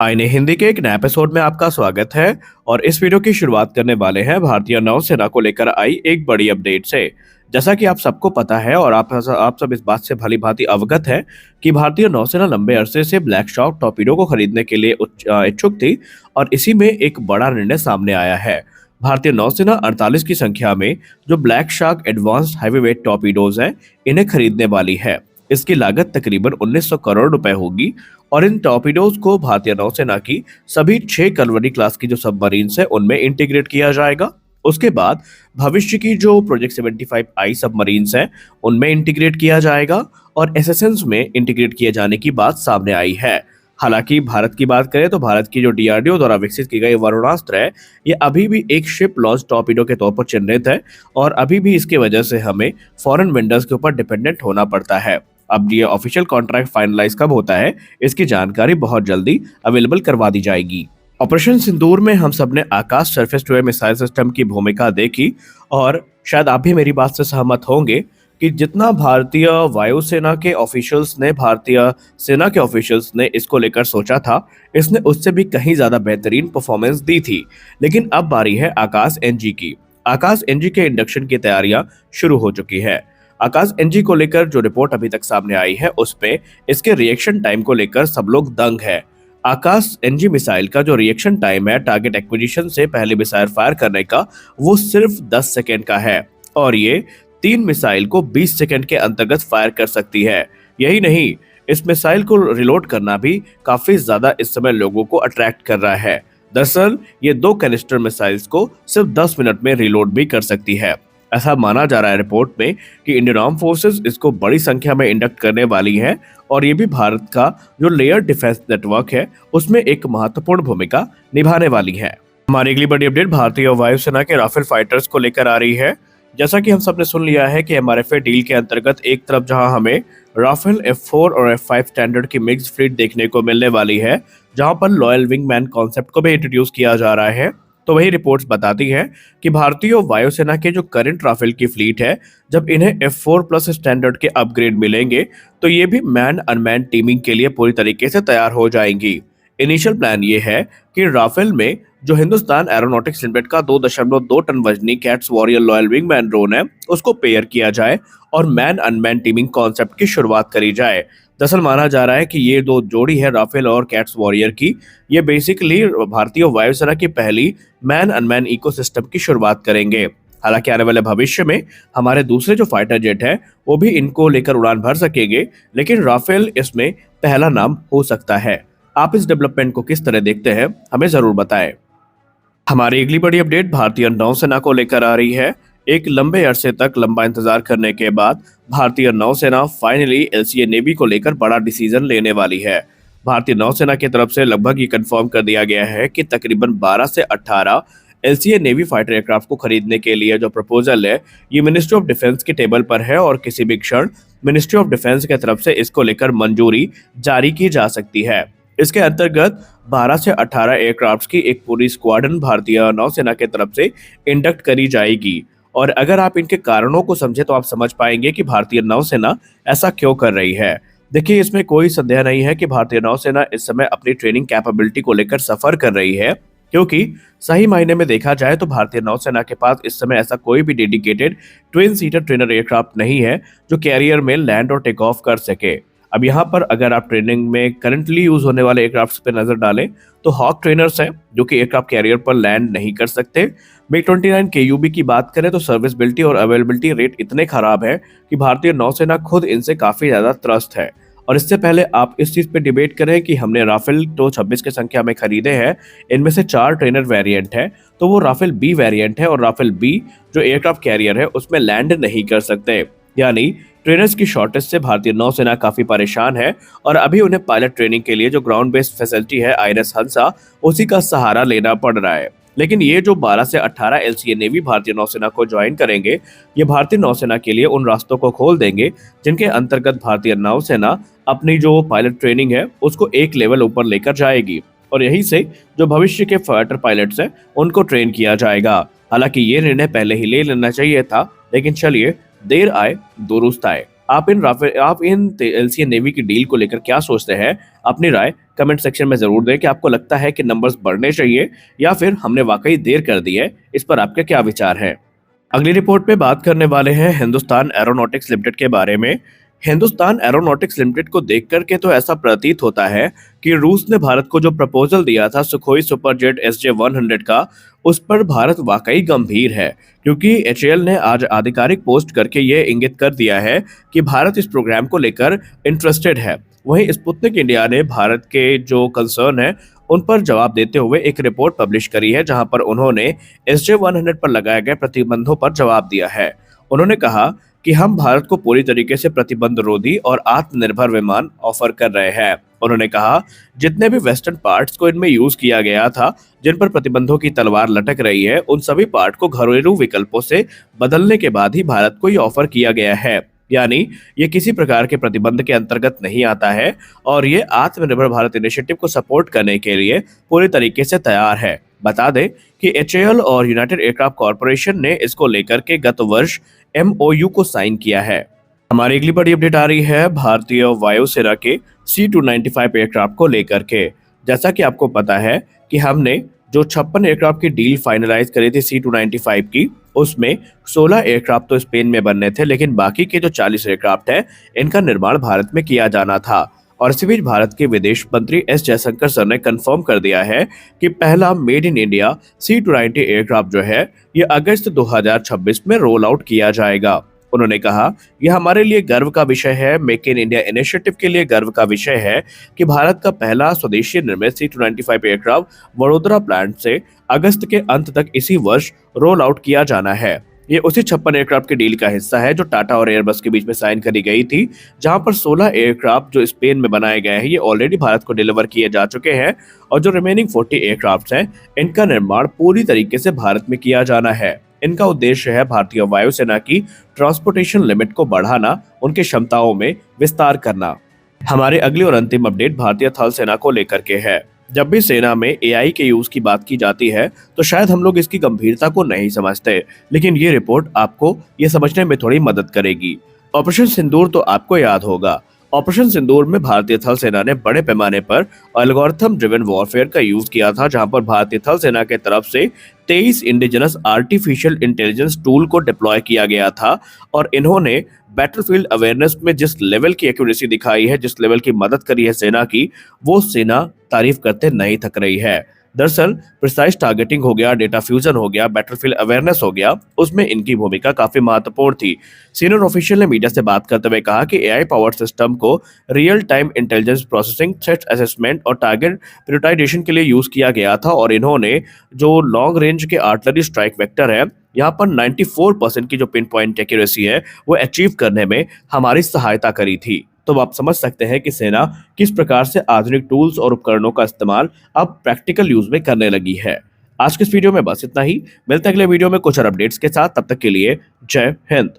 आईने हिंदी के एक नए एपिसोड में आपका स्वागत है। और इस वीडियो की शुरुआत करने वाले हैं भारतीय नौसेना को लेकर आई एक बड़ी अपडेट से। जैसा कि आप सबको पता है और आप सब इस बात से भली भांति अवगत है कि भारतीय नौसेना लंबे अरसे से ब्लैक शॉक टॉर्पीडो को खरीदने के लिए इच्छुक थी। और इसी में एक बड़ा निर्णय सामने आया है। भारतीय नौसेना 48 की संख्या में जो black shark advanced heavyweight torpedoes हैं, इन्हें खरीदने वाली है। इसकी लागत तकरीबन 1900 करोड़ रुपए होगी। और इन टॉर्पीडोज को भारतीय नौसेना की सभी 6 कलवरी क्लास की जो सबमरीन्स है उनमें इंटीग्रेट किया जाएगा। उसके बाद भविष्य की जो प्रोजेक्ट 75I सबमरीन्स हैं उनमें इंटीग्रेट किया जाएगा। और एसएसएन्स में इंटीग्रेट किए जाने की बात सामने आई है। हालांकि भारत की बात करें तो भारत की जो डीआरडीओ द्वारा विकसित की गई वरुणास्त्र है, ये अभी भी एक शिप लॉन्च टॉर्पीडो के तौर पर चिन्हित है। और अभी भी इसकी वजह से हमें फॉरेन वेंडर्स के ऊपर डिपेंडेंट होना पड़ता है। अब ये ऑफिशियल कॉन्ट्रैक्ट फाइनलाइज कब होता है, इसकी जानकारी बहुत जल्दी अवेलेबल करवा दी जाएगी। ऑपरेशन सिंदूर में हम सब ने Akash surface to air missile system की भूमिका देखी। और शायद आप भी मेरी बात से सहमत होंगे कि जितना भारतीय वायुसेना के ऑफिशियल्स ने भारतीय सेना के ऑफिशियल्स ने इसको लेकर सोचा था, इसने उससे भी कहीं ज्यादा बेहतरीन परफॉर्मेंस दी थी। लेकिन अब बारी है आकाश एनजी की। आकाश एनजी के इंडक्शन की तैयारियां शुरू हो चुकी है। आकाश एनजी को लेकर जो रिपोर्ट अभी तक सामने आई है उसमें इसके रिएक्शन टाइम को लेकर सब लोग दंग है। आकाश एनजी मिसाइल का जो रिएक्शन टाइम है टारगेट एक्विजिशन से पहले मिसाइल फायर करने का, वो सिर्फ 10 सेकेंड का है। और ये 3 मिसाइल को 20 सेकेंड के अंतर्गत फायर कर सकती है। यही नहीं, इस मिसाइल को रिलोड करना भी काफी ज्यादा इस समय लोगों को अट्रैक्ट कर रहा है। दरअसल ये 2 कैनिस्टर मिसाइल्स को सिर्फ 10 मिनट में रिलोड भी कर सकती है। ऐसा माना जा रहा है रिपोर्ट में कि इंडियन आर्म फोर्सेस इसको बड़ी संख्या में इंडक्ट करने वाली है। और ये भी भारत का जो लेयर डिफेंस नेटवर्क है उसमें एक महत्वपूर्ण भूमिका निभाने वाली है। हमारी अगली बड़ी अपडेट भारतीय वायुसेना के राफेल फाइटर्स को लेकर आ रही है। जैसा कि हम सब ने सुन लिया है कि एमआरएफए डील के अंतर्गत एक तरफ जहां हमें राफेल F4 और F5 स्टैंडर्ड की मिक्स्ड फ्लीट देखने को मिलने वाली है, जहां पर लॉयल विंगमैन कॉन्सेप्ट को भी इंट्रोड्यूस किया जा रहा है, तो वही रिपोर्ट्स बताती हैं कि भारतीय वायुसेना के जो करंट राफेल की फ्लीट है, जब इन्हें F4 प्लस स्टैंडर्ड के अपग्रेड मिलेंगे तो ये भी मैन अनमैन टीमिंग के लिए पूरी तरीके से तैयार हो जाएंगी। इनिशियल प्लान ये है कि राफेल में जो हिंदुस्तान एरोनॉटिक्स लिमिटेड का 2.2 टन वजनी cats warrior loyal wingman drone है उसको पेयर किया जाए और मैन अनमैन टीमिंग कॉन्सेप्ट की शुरुआत करी जाए। दरअसल माना जा रहा है कि ये 2 जोड़ी है राफेल और कैट्स वॉरियर की, ये बेसिकली भारतीय वायुसेना की पहली मैन अनमैन इकोसिस्टम की शुरुआत करेंगे। हालांकि आने वाले भविष्य में हमारे दूसरे जो फाइटर जेट है वो भी इनको लेकर उड़ान भर सकेंगे, लेकिन राफेल इसमें पहला नाम हो सकता है। आप इस डेवलपमेंट को किस तरह देखते हैं, हमें जरूर बताएं। हमारी अगली बड़ी अपडेट भारतीय नौसेना को लेकर आ रही है। एक लंबे अरसे तक लंबा इंतजार करने के बाद भारतीय नौसेना फाइनली एलसीए नेवी को लेकर बड़ा डिसीजन लेने वाली है। भारतीय नौसेना की तरफ से लगभग ये कंफर्म कर दिया गया है कि तकरीबन 12 से 18 एलसीए नेवी फाइटर एयरक्राफ्ट को खरीदने के लिए जो प्रपोजल है ये मिनिस्ट्री ऑफ डिफेंस के टेबल पर है। और किसी भी क्षण मिनिस्ट्री ऑफ डिफेंस की तरफ से इसको लेकर मंजूरी जारी की जा सकती है। इसके अंतर्गत 12 से 18 एयरक्राफ्ट की एक पूरी स्क्वाड्रन भारतीय नौसेना की तरफ से इंडक्ट करी जाएगी। और अगर आप इनके कारणों को समझे तो आप समझ पाएंगे कि भारतीय नौसेना ऐसा क्यों कर रही है। देखिए, इसमें कोई संदेह नहीं है कि भारतीय नौसेना इस समय अपनी ट्रेनिंग कैपेबिलिटी को लेकर सफर कर रही है, क्योंकि सही मायने में देखा जाए तो भारतीय नौसेना के पास इस समय ऐसा कोई भी dedicated twin seater trainer aircraft नहीं है जो कैरियर में लैंड और टेक ऑफ कर सके। अब यहाँ पर अगर आप ट्रेनिंग में करंटली यूज होने वाले एयरक्राफ्ट पे नजर डालें तो हॉक ट्रेनर्स हैं जो कि एयरक्राफ्ट कैरियर पर लैंड नहीं कर सकते। MiG-29 KUB की बात करें तो सर्विसबिलिटी और अवेलेबिलिटी रेट इतने खराब है कि भारतीय नौसेना खुद इनसे काफी ज्यादा त्रस्त है। और इससे पहले आप इस चीज पे डिबेट करें कि हमने राफेल तो 26 की संख्या में खरीदे हैं, इनमें से 4 ट्रेनर वेरिएंट है, तो वो राफेल बी वेरिएंट है। और राफेल बी जो एयरक्राफ्ट कैरियर है उसमें लैंड नहीं कर सकते, यानी ट्रेनर्स की शॉर्टेज से भारतीय नौसेना काफी परेशान है। और अभी उन्हें पायलट ट्रेनिंग के लिए जो ग्राउंड बेस्ड फैसिलिटी है INS हंसा, उसी का सहारा लेना पड़ रहा है। लेकिन ये जो 12 से 18 एलसीए नेवी भारतीय नौसेना को ज्वाइन करेंगे, ये भारतीय नौसेना के लिए उन रास्तों को खोल देंगे जिनके अंतर्गत भारतीय नौसेना अपनी जो पायलट ट्रेनिंग है उसको एक लेवल ऊपर लेकर जाएगी। और यहीं से जो भविष्य के फाइटर पायलट्स हैं उनको ट्रेन किया जाएगा। हालांकि ये निर्णय पहले ही ले लेना चाहिए था, लेकिन चलिए, देर आए दुरुस्त आए। आप इन एलसीए नेवी की डील को लेकर क्या सोचते हैं? अपनी राय कमेंट सेक्शन में जरूर दें कि आपको लगता है कि नंबर्स बढ़ने चाहिए या फिर हमने वाकई देर कर दी है। इस पर आपके क्या विचार हैं? अगली रिपोर्ट में बात करने वाले हैं हिंदुस्तान एरोनॉटिक्स लिमिटेड के बारे में। हिंदुस्तान एरोनॉटिक्स लिमिटेड को देख करके तो ऐसा प्रतीत होता है कि रूस ने भारत को जो प्रपोजल दिया था सुखोई सुपरजेट SJ-100 का, उस पर भारत वाकई गंभीर है, क्योंकि एचएएल ने आज आधिकारिक पोस्ट करके ये इंगित कर दिया है कि भारत इस प्रोग्राम को लेकर इंटरेस्टेड है। वहीं स्पुतनिक इंडिया ने भारत के जो कंसर्न है उन पर जवाब देते हुए एक रिपोर्ट पब्लिश करी है, जहां पर उन्होंने SJ-100 पर लगाए गए प्रतिबंधों पर जवाब दिया है। उन्होंने कहा कि हम भारत को पूरी तरीके से प्रतिबंध रोधी और आत्मनिर्भर विमान ऑफर कर रहे हैं। उन्होंने कहा, जितने भी वेस्टर्न पार्ट्स को इनमें यूज किया गया था, जिन पर प्रतिबंधों की तलवार लटक रही है, उन सभी पार्ट को घरेलू विकल्पों से बदलने के बाद ही भारत को ये ऑफर किया गया है। यानी ये किसी प्रकार के प्रतिबंध के अंतर्गत नहीं आता है और ये आत्मनिर्भर भारत इनिशिएटिव को सपोर्ट करने के लिए पूरी तरीके से तैयार है। बता दें कि एचएएल और यूनाइटेड एयरक्राफ्ट कॉरपोरेशन ने इसको लेकर के गत वर्ष MOU को साइन किया है। हमारी अगली बड़ी अपडेट आ रही है भारतीय वायुसेना के C-295 एयरक्राफ्ट को लेकर के। जैसा कि आपको पता है कि हमने जो 56 एयरक्राफ्ट की डील फाइनलाइज करी थी C-295 की, उसमें 16 एयरक्राफ्ट तो स्पेन में बनने थे, लेकिन बाकी के जो 40 एयरक्राफ्ट हैं इनका निर्माण भारत में किया जाना था। और इसी बीच भारत के विदेश मंत्री S जयशंकर सर ने कंफर्म कर दिया है कि पहला made in India C-290 aircraft जो है ये अगस्त 2026 में रोल आउट किया जाएगा। उन्होंने कहा, यह हमारे लिए गर्व का विषय है, मेक इन इंडिया इनिशिएटिव के लिए गर्व का विषय है कि भारत का पहला स्वदेशी निर्मित C-295 एयरक्राफ्ट वडोदरा प्लांट से अगस्त के अंत तक इसी वर्ष रोल आउट किया जाना है। ये उसी 56 एयरक्राफ्ट की डील का हिस्सा है जो टाटा और एयरबस के बीच में साइन करी गई थी, जहां पर 16 एयरक्राफ्ट जो स्पेन में बनाए गए हैं ये ऑलरेडी भारत को डिलीवर किए जा चुके हैं और जो रिमेनिंग 40 एयरक्राफ्ट हैं इनका निर्माण पूरी तरीके से भारत में किया जाना है। इनका उद्देश्य है भारतीय वायुसेना की ट्रांसपोर्टेशन लिमिट को बढ़ाना, उनकी क्षमताओं में विस्तार करना। हमारे अगली और अंतिम अपडेट भारतीय थल सेना को लेकर के है। जब भी सेना में AI के यूज की बात की जाती है तो शायद हम लोग इसकी गंभीरता को नहीं समझते, लेकिन ये रिपोर्ट आपको ये समझने में थोड़ी मदद करेगी। ऑपरेशन सिंदूर तो आपको याद होगा। ऑपरेशन सिंदूर में भारतीय थल सेना ने बड़े पैमाने पर एल्गोरिथम ड्रिवन वॉरफेयर का यूज किया था, जहां पर भारतीय थल सेना के तरफ से 23 इंडिजिनस आर्टिफिशियल इंटेलिजेंस टूल को डिप्लॉय किया गया था और इन्होंने बैटलफील्ड अवेयरनेस में जिस लेवल की एक्यूरेसी दिखाई है, जिस लेवल की मदद करी है सेना की, वो सेना तारीफ करते नहीं थक रही है। दरअसल प्रिसाइज टारगेटिंग हो गया, डेटा फ्यूजन हो गया, बैटलफील्ड अवेयरनेस हो गया, उसमें इनकी भूमिका काफी महत्वपूर्ण थी। सीनियर ऑफिशियल ने मीडिया से बात करते हुए कहा कि AI पावर्ड सिस्टम को real time intelligence processing, threat assessment और टारगेट प्रियोरिटाइजेशन के लिए यूज किया गया था और इन्होंने जो लॉन्ग रेंज के आर्टिलरी स्ट्राइक वेक्टर है, यहाँ पर 94% की जो पिन पॉइंट एक्यूरेसी है वो अचीव करने में हमारी सहायता करी थी। तो आप समझ सकते हैं कि सेना किस प्रकार से आधुनिक टूल्स और उपकरणों का इस्तेमाल अब प्रैक्टिकल यूज में करने लगी है। आज के इस वीडियो में बस इतना ही। मिलते हैं अगले वीडियो में कुछ और अपडेट्स के साथ। तब तक के लिए जय हिंद।